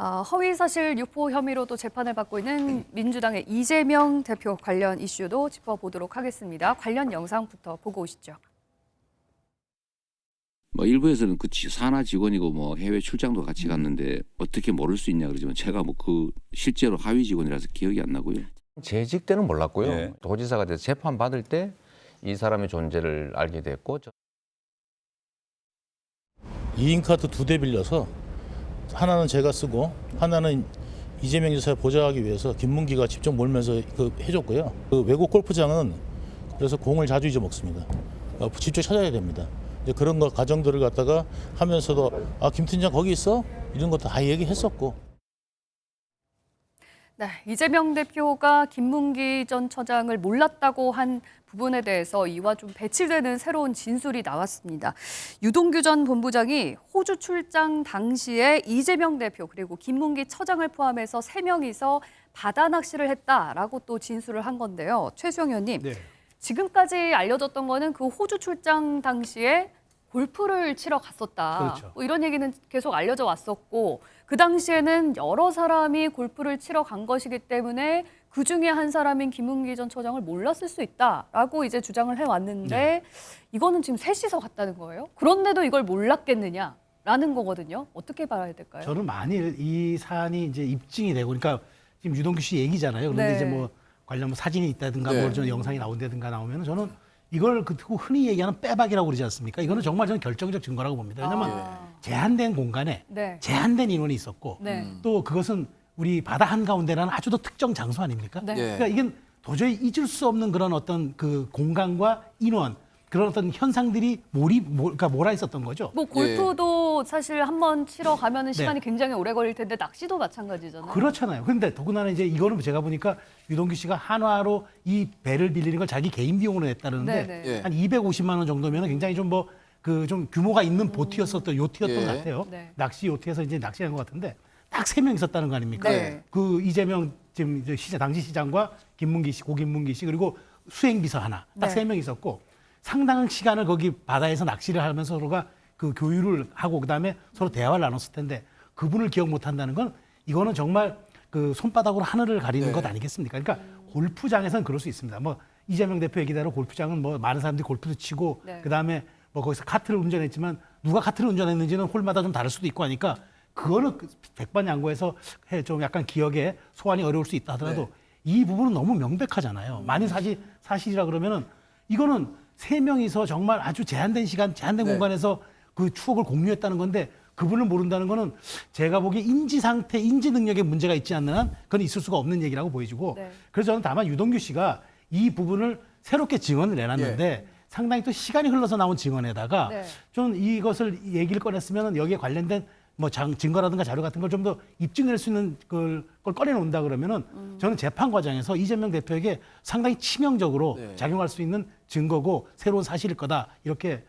허위사실 유포 혐의로도 재판을 받고 있는 민주당의 이재명 대표 관련 이슈도 짚어보도록 하겠습니다. 관련 영상부터 보고 오시죠. 일부에서는 그 산하 직원이고 해외 출장도 같이 갔는데 어떻게 모를 수 있냐 그러지만 제가 실제로 하위 직원이라서 기억이 안 나고요. 재직 때는 몰랐고요. 예. 도지사가 돼서 재판 받을 때 이 사람의 존재를 알게 됐고. 2인 카드 2대 빌려서 하나는 제가 쓰고 하나는 이재명 지사를 보좌하기 위해서 김문기가 직접 몰면서 해줬고요. 그 외국 골프장은 그래서 공을 자주 잊어먹습니다. 직접 찾아야 됩니다. 이제 그런 거 과정들을 갖다가 하면서도 김 팀장 거기 있어? 이런 것도 다 얘기했었고. 네, 이재명 대표가 김문기 전 처장을 몰랐다고 한 부분에 대해서 이와 좀 배치되는 새로운 진술이 나왔습니다. 유동규 전 본부장이 호주 출장 당시에 이재명 대표 그리고 김문기 처장을 포함해서 3명이서 바다 낚시를 했다라고 또 진술을 한 건데요. 최수영 의원님, 네. 지금까지 알려졌던 거는 그 호주 출장 당시에 골프를 치러 갔었다. 그렇죠. 이런 얘기는 계속 알려져 왔었고 그 당시에는 여러 사람이 골프를 치러 간 것이기 때문에 그중에 한 사람인 김문기 전 처장을 몰랐을 수 있다라고 이제 주장을 해왔는데 이거는 지금 셋이서 갔다는 거예요. 그런데도 이걸 몰랐겠느냐라는 거거든요. 어떻게 봐야 될까요? 저는 만일 이 사안이 이제 입증이 되고, 그러니까 지금 유동규 씨 얘기잖아요. 그런데 네. 이제 관련 사진이 있다든가 네. 좀 영상이 나온다든가 나오면 저는 이걸 듣고 흔히 얘기하는 빼박이라고 그러지 않습니까? 이거는 정말 저는 결정적 증거라고 봅니다. 왜냐하면 제한된 공간에 네. 제한된 인원이 있었고 네. 또 그것은 우리 바다 한가운데라는 아주 더 특정 장소 아닙니까? 네. 그러니까 이게 도저히 잊을 수 없는 그런 어떤 그 공간과 인원, 그런 어떤 현상들이 그러니까 몰아 있었던 거죠. 골프도 사실 한번 치러 가면은 시간이 굉장히 오래 걸릴 텐데 낚시도 마찬가지잖아요. 그렇잖아요. 그런데 더군다나 이제 이거는 제가 보니까 유동규 씨가 한화로 이 배를 빌리는 걸 자기 개인 비용으로 냈다는데 네네. 한 250만 원 정도면 굉장히 좀 좀 규모가 있는 보트였었던 요트였던 것 같아요. 네. 낚시 요트에서 이제 낚시한 것 같은데 딱 3명 있었다는 거 아닙니까? 네. 그 이재명 지금 당시 시장과 김문기 씨, 고김문기 씨 그리고 수행비서 하나 딱 네. 3명 있었고 상당한 시간을 거기 바다에서 낚시를 하면서 서로가 그 교류를 하고 그다음에 서로 대화를 나눴을 텐데 그분을 기억 못 한다는 건 이거는 정말 그 손바닥으로 하늘을 가리는 것 아니겠습니까? 그러니까 골프장에서는 그럴 수 있습니다. 이재명 대표 얘기대로 골프장은 많은 사람들이 골프도 치고 그다음에 거기서 카트를 운전했지만 누가 카트를 운전했는지는 홀마다 좀 다를 수도 있고 하니까 그거는 백반양보해서 좀 약간 기억에 소환이 어려울 수 있다 하더라도 이 부분은 너무 명백하잖아요. 만일 사실이라 그러면은 이거는 3명이서 정말 아주 제한된 시간, 제한된 공간에서 그 추억을 공유했다는 건데 그분을 모른다는 거는 제가 보기에 인지 상태, 인지 능력에 문제가 있지 않는 한 그건 있을 수가 없는 얘기라고 보여지고 그래서 저는 다만 유동규 씨가 이 부분을 새롭게 증언을 내놨는데 상당히 또 시간이 흘러서 나온 증언에다가 좀 이것을 얘기를 꺼냈으면 여기에 관련된 증거라든가 자료 같은 걸 좀 더 입증할 수 있는 걸 꺼내놓는다 그러면은 저는 재판 과정에서 이재명 대표에게 상당히 치명적으로 작용할 수 있는 증거고 새로운 사실일 거다 이렇게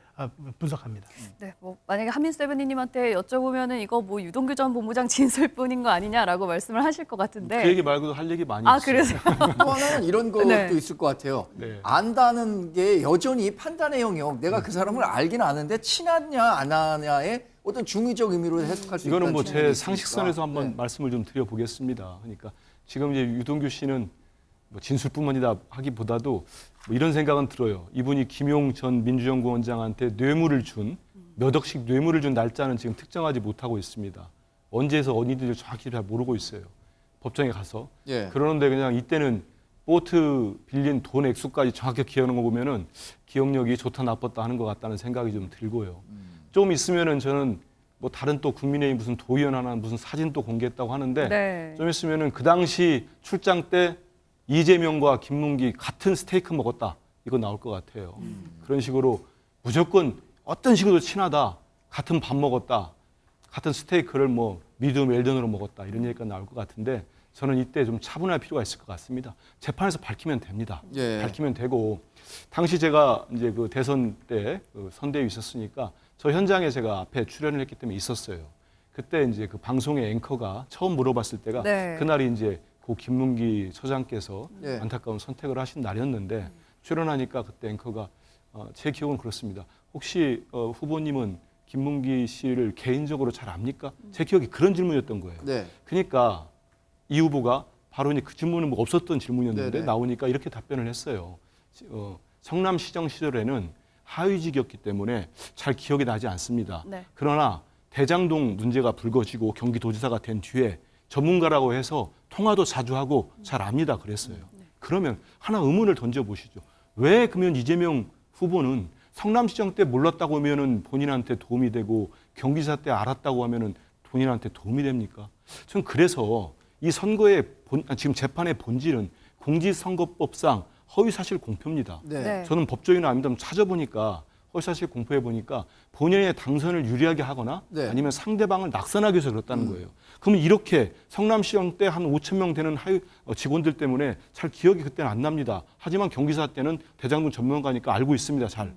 분석합니다. 네, 만약에 한민세븐님한테 여쭤보면은 이거 유동규 전 본부장 진술뿐인 거 아니냐라고 말씀을 하실 것 같은데. 그 얘기 말고도 할 얘기 많이 있어요. 그래서 또 하나는 이런 것도 있을 것 같아요. 안다는 게 여전히 판단의 영역. 내가 그 사람을 알긴 아는데 친하냐 안 하냐의 어떤 중의적 의미로 해석할 수 있다. 이거는 제 상식선에서 한번 말씀을 좀 드려보겠습니다. 그러니까 지금 이제 유동규 씨는 진술뿐만이다 하기보다도 이런 생각은 들어요. 이분이 김용 전 민주연구원장한테 몇 억씩 뇌물을 준 날짜는 지금 특정하지 못하고 있습니다. 언제에서 어디인지 정확히 잘 모르고 있어요. 법정에 가서. 그러는데 그냥 이때는 보트 빌린 돈 액수까지 정확히 기억하는 거 보면은 기억력이 좋다 나빴다 하는 것 같다는 생각이 좀 들고요. 좀 있으면은 저는 다른 또 국민의힘 무슨 도의원 하나 무슨 사진 또 공개했다고 하는데 좀 있으면은 그 당시 출장 때 이재명과 김문기 같은 스테이크 먹었다. 이거 나올 것 같아요. 그런 식으로 무조건 어떤 식으로 친하다. 같은 밥 먹었다. 같은 스테이크를 미디움 웰던으로 먹었다. 이런 얘기가 나올 것 같은데 저는 이때 좀 차분할 필요가 있을 것 같습니다. 재판에서 밝히면 됩니다. 밝히면 되고 당시 제가 이제 그 대선 때 선대위 있었으니까 저 현장에 제가 앞에 출연을 했기 때문에 있었어요. 그때 이제 그 방송의 앵커가 처음 물어봤을 때가 그날이 이제 고 김문기 처장께서 안타까운 선택을 하신 날이었는데 출연하니까 그때 앵커가 제 기억은 그렇습니다. 혹시 후보님은 김문기 씨를 개인적으로 잘 압니까? 제 기억에 그런 질문이었던 거예요. 네. 그러니까 이 후보가 바로 이제 그 질문은 뭐 없었던 질문이었는데 네네. 나오니까 이렇게 답변을 했어요. 성남시정 시절에는 하위직이었기 때문에 잘 기억이 나지 않습니다. 네. 그러나 대장동 문제가 불거지고 경기도지사가 된 뒤에 전문가라고 해서 통화도 자주 하고 잘 압니다. 그랬어요. 그러면 하나 의문을 던져보시죠. 왜 그러면 이재명 후보는 성남시정 때 몰랐다고 하면은 본인한테 도움이 되고 경기지사 때 알았다고 하면은 본인한테 도움이 됩니까? 저는 그래서 이 선거의 지금 재판의 본질은 공직선거법상 허위사실 공표입니다. 네. 네. 저는 법조인은 아닙니다. 찾아보니까 허위사실 공표해 보니까 본인의 당선을 유리하게 하거나 네. 아니면 상대방을 낙선하기 위해서 그렇다는 거예요. 그러면 이렇게 성남시정 때 한 5천 명 되는 직원들 때문에 잘 기억이 그때는 안 납니다. 하지만 경기사 때는 대장동 전문가니까 알고 있습니다. 잘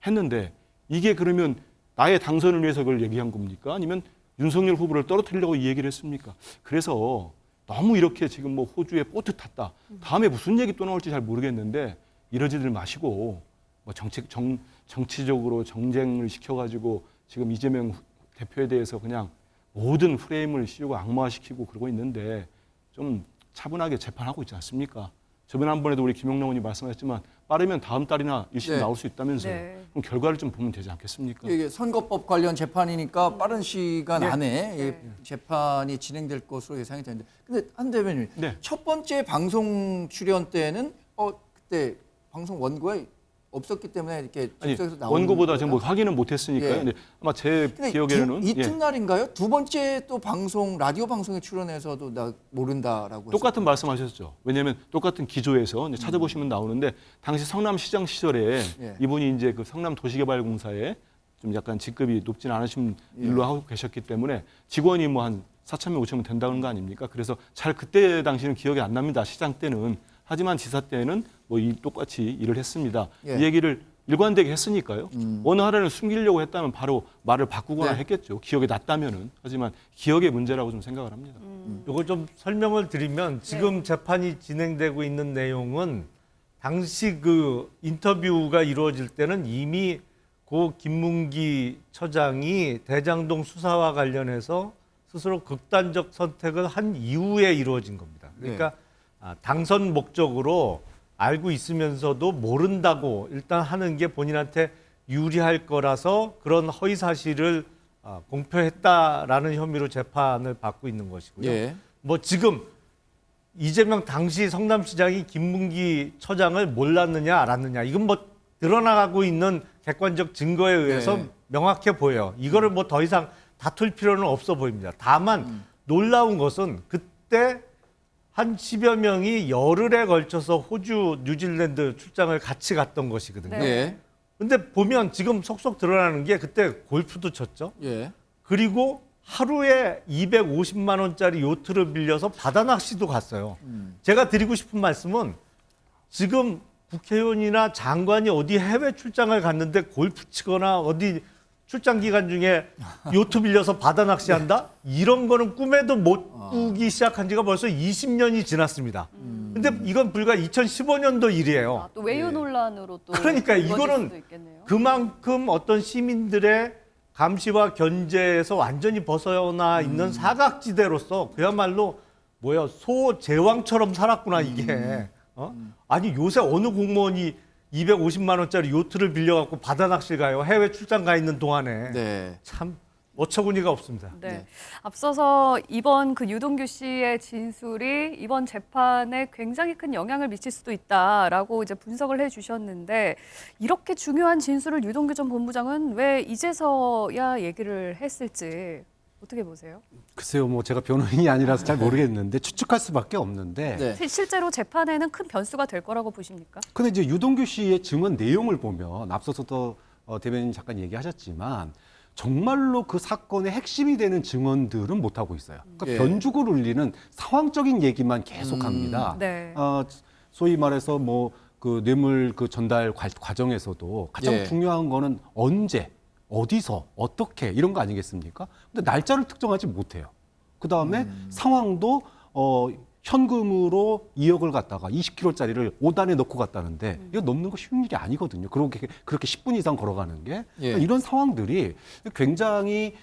했는데 이게 그러면 나의 당선을 위해서 그걸 얘기한 겁니까? 아니면 윤석열 후보를 떨어뜨리려고 이 얘기를 했습니까? 그래서 너무 이렇게 지금 뭐 호주에 보트 탔다. 다음에 무슨 얘기 또 나올지 잘 모르겠는데 이러지들 마시고 뭐 정치적으로 정쟁을 시켜가지고 지금 이재명 대표에 대해서 그냥 모든 프레임을 씌우고 악마화시키고 그러고 있는데 좀 차분하게 재판하고 있지 않습니까? 저번에 한 번에도 우리 김영남 의원이 말씀하셨지만 빠르면 다음 달이나 1심 네. 나올 수 있다면서요. 네. 그럼 결과를 좀 보면 되지 않겠습니까? 이게 선거법 관련 재판이니까 빠른 시간 안에 네. 재판이 진행될 것으로 예상이 되는데, 근데 한 대변인 네. 첫 번째 방송 출연 때는 그때 방송 원고에 없었기 때문에 이렇게 아니, 즉석에서 나오는 원고보다 제가 뭐 거다? 확인은 못했으니까요. 예. 근데 아마 제 근데 기억에는 이튿날인가요? 두 번째 또 방송 라디오 방송에 출연해서도 나 모른다라고 똑같은 말씀하셨죠. 왜냐하면 똑같은 기조에서 이제 찾아보시면 나오는데 당시 성남시장 시절에 예. 이분이 이제 그 성남도시개발공사에 좀 약간 직급이 높진 않으신 일로 하고 계셨기 때문에 직원이 뭐 한 4,000명, 5,000명 된다는 거 아닙니까? 그래서 잘 그때 당시는 기억이 안 납니다. 시장 때는. 하지만 지사 때는 뭐 똑같이 일을 했습니다. 예. 이 얘기를 일관되게 했으니까요. 어느 하나를 숨기려고 했다면 바로 말을 바꾸거나 네. 했겠죠. 기억이 났다면은. 하지만 기억의 문제라고 좀 생각을 합니다. 이걸 좀 설명을 드리면 지금 재판이 진행되고 있는 내용은 당시 그 인터뷰가 이루어질 때는 이미 고 김문기 처장이 대장동 수사와 관련해서 스스로 극단적 선택을 한 이후에 이루어진 겁니다. 그러니까 당선 목적으로 알고 있으면서도 모른다고 일단 하는 게 본인한테 유리할 거라서 그런 허위 사실을 공표했다라는 혐의로 재판을 받고 있는 것이고요. 예. 뭐 지금 이재명 당시 성남시장이 김문기 처장을 몰랐느냐 알았느냐 이건 뭐 드러나가고 있는 객관적 증거에 의해서 네. 명확해 보여요. 이거를 뭐 더 이상 다툴 필요는 없어 보입니다. 다만 놀라운 것은 그때 한 10여 명이 열흘에 걸쳐서 호주, 뉴질랜드 출장을 같이 갔던 것이거든요. 네. 예. 근데 보면 지금 속속 드러나는 게 그때 골프도 쳤죠. 예. 그리고 하루에 250만 원짜리 요트를 빌려서 바다 낚시도 갔어요. 제가 드리고 싶은 말씀은 지금 국회의원이나 장관이 어디 해외 출장을 갔는데 골프 치거나 어디 출장 기간 중에 요트 빌려서 바다 낚시한다? 이런 거는 꿈에도 못 꾸기 시작한 지가 벌써 20년이 지났습니다. 근데 이건 불과 2015년도 일이에요. 또 외유 논란으로 또 그러니까 불거질 이거는 수도 있겠네요. 그만큼 어떤 시민들의 감시와 견제에서 완전히 벗어나 있는 사각지대로서 그야말로 소제왕처럼 살았구나 이게. 아니 요새 어느 공무원이 250만 원짜리 요트를 빌려갖고 바다 낚시 가요. 해외 출장 가 있는 동안에. 네. 참 어처구니가 없습니다. 네. 네. 앞서서 이번 그 유동규 씨의 진술이 이번 재판에 굉장히 큰 영향을 미칠 수도 있다라고 이제 분석을 해주셨는데 이렇게 중요한 진술을 유동규 전 본부장은 왜 이제서야 얘기를 했을지 어떻게 보세요? 글쎄요, 뭐 제가 변호인이 아니라서 잘 모르겠는데 추측할 수밖에 없는데. 네. 실제로 재판에는 큰 변수가 될 거라고 보십니까? 근데 이제 유동규 씨의 증언 내용을 보면 앞서서도 대변인 잠깐 얘기하셨지만 정말로 그 사건의 핵심이 되는 증언들은 못 하고 있어요. 그러니까 예. 변죽을 울리는 상황적인 얘기만 계속합니다. 네. 소위 말해서 뭐 그 뇌물 그 전달 과정에서도 가장 예. 중요한 거는 언제, 어디서, 어떻게 이런 거 아니겠습니까? 근데 날짜를 특정하지 못해요. 그 다음에 상황도 현금으로 2억을 갖다가 20kg짜리를 5단에 넣고 갔다는데 이거 넘는 거 쉬운 일이 아니거든요. 그렇게 10분 이상 걸어가는 게 예. 이런 상황들이 굉장히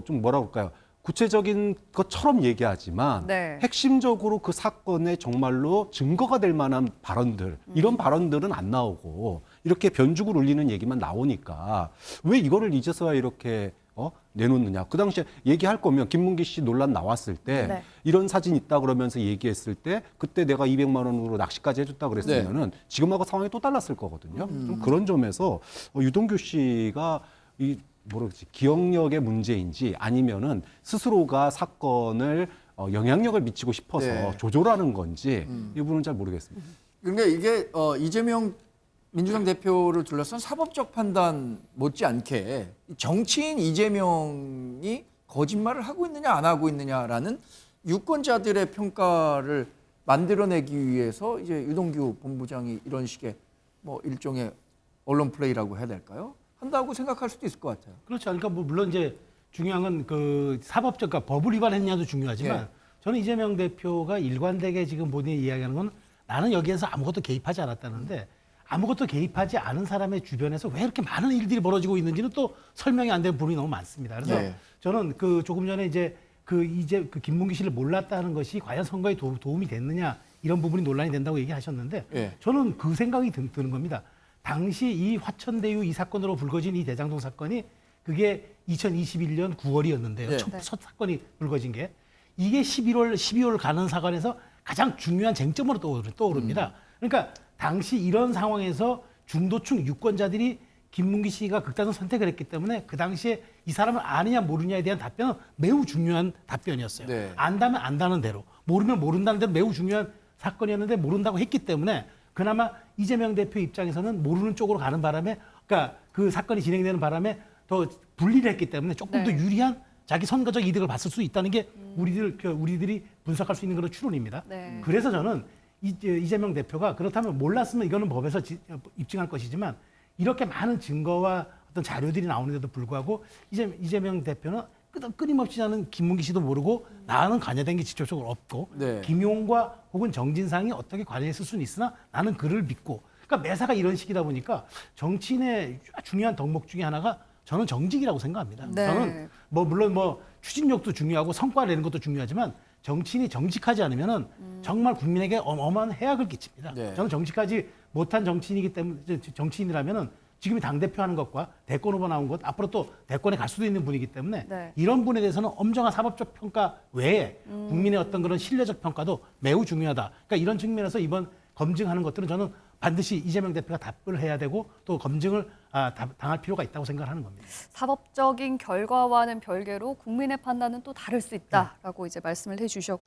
좀 뭐라 그럴까요? 구체적인 것처럼 얘기하지만 네. 핵심적으로 그 사건에 정말로 증거가 될 만한 발언들 이런 발언들은 안 나오고 이렇게 변죽을 울리는 얘기만 나오니까 왜 이거를 이제서야 이렇게 내놓느냐. 그 당시에 얘기할 거면 김문기 씨 논란 나왔을 때 네. 이런 사진 있다 그러면서 얘기했을 때 그때 내가 200만 원으로 낚시까지 해줬다 그랬으면은 지금하고 상황이 또 달랐을 거거든요. 좀 그런 점에서 유동규 씨가 이 뭐랄지 기억력의 문제인지 아니면은 스스로가 사건을 영향력을 미치고 싶어서 네. 조절하는 건지 이 부분은 잘 모르겠습니다. 그러니까 이게 이재명 민주당 대표를 둘러싼 사법적 판단 못지않게 정치인 이재명이 거짓말을 하고 있느냐 안 하고 있느냐라는 유권자들의 평가를 만들어내기 위해서 이제 유동규 본부장이 이런 식의 뭐 일종의 언론 플레이라고 해야 될까요? 한다고 생각할 수도 있을 것 같아요. 그렇죠. 그러니까 뭐 물론 이제 중요한 건 그 사법적, 그러니까 법을 위반했냐도 중요하지만 예. 저는 이재명 대표가 일관되게 지금 본인이 이야기하는 건 나는 여기에서 아무것도 개입하지 않았다는데 아무것도 개입하지 않은 사람의 주변에서 왜 이렇게 많은 일들이 벌어지고 있는지는 또 설명이 안 되는 부분이 너무 많습니다. 그래서 예. 저는 그 조금 전에 이제 그 김문기 씨를 몰랐다는 것이 과연 선거에 도움이 됐느냐 이런 부분이 논란이 된다고 얘기하셨는데 예. 저는 그 생각이 드는 겁니다. 당시 이 화천대유 이 사건으로 불거진 이 대장동 사건이 그게 2021년 9월이었는데요. 예. 첫 사건이 불거진 게 이게 12월 가는 사건에서 가장 중요한 쟁점으로 떠오릅니다. 그러니까 당시 이런 상황에서 중도층 유권자들이 김문기 씨가 극단적 선택을 했기 때문에 그 당시에 이 사람을 아느냐 모르냐에 대한 답변은 매우 중요한 답변이었어요. 네. 안다면 안다는 대로, 모르면 모른다는 대로 매우 중요한 사건이었는데 모른다고 했기 때문에 그나마 이재명 대표 입장에서는 모르는 쪽으로 가는 바람에, 그러니까 그 사건이 진행되는 바람에 더 분리를 했기 때문에 조금 더 네. 유리한 자기 선거적 이득을 봤을 수 있다는 게 우리들이 분석할 수 있는 그런 추론입니다. 네. 그래서 저는 이재명 대표가 그렇다면 몰랐으면 이거는 법에서 입증할 것이지만 이렇게 많은 증거와 어떤 자료들이 나오는데도 불구하고 이재명 대표는 끊임없이 나는 김문기 씨도 모르고 나는 관여된 게 직접적으로 없고 네. 김용과 혹은 정진상이 어떻게 관여했을 수는 있으나 나는 그를 믿고, 그러니까 매사가 이런 식이다 보니까 정치인의 중요한 덕목 중에 하나가 저는 정직이라고 생각합니다. 네. 저는 물론 추진력도 중요하고 성과 내는 것도 중요하지만 정치인이 정직하지 않으면은 정말 국민에게 어마어마한 해악을 끼칩니다. 네. 저는 정직하지 못한 정치인이기 때문에 정치인이라면은 지금이 당대표 하는 것과 대권 후보 나온 것, 앞으로 또 대권에 갈 수도 있는 분이기 때문에 네. 이런 분에 대해서는 엄정한 사법적 평가 외에 국민의 어떤 그런 신뢰적 평가도 매우 중요하다. 그러니까 이런 측면에서 이번 검증하는 것들은 저는 반드시 이재명 대표가 답을 해야 되고 또 검증을 당할 필요가 있다고 생각하는 겁니다. 사법적인 결과와는 별개로 국민의 판단은 또 다를 수 있다라고 이제 말씀을 해주셨고.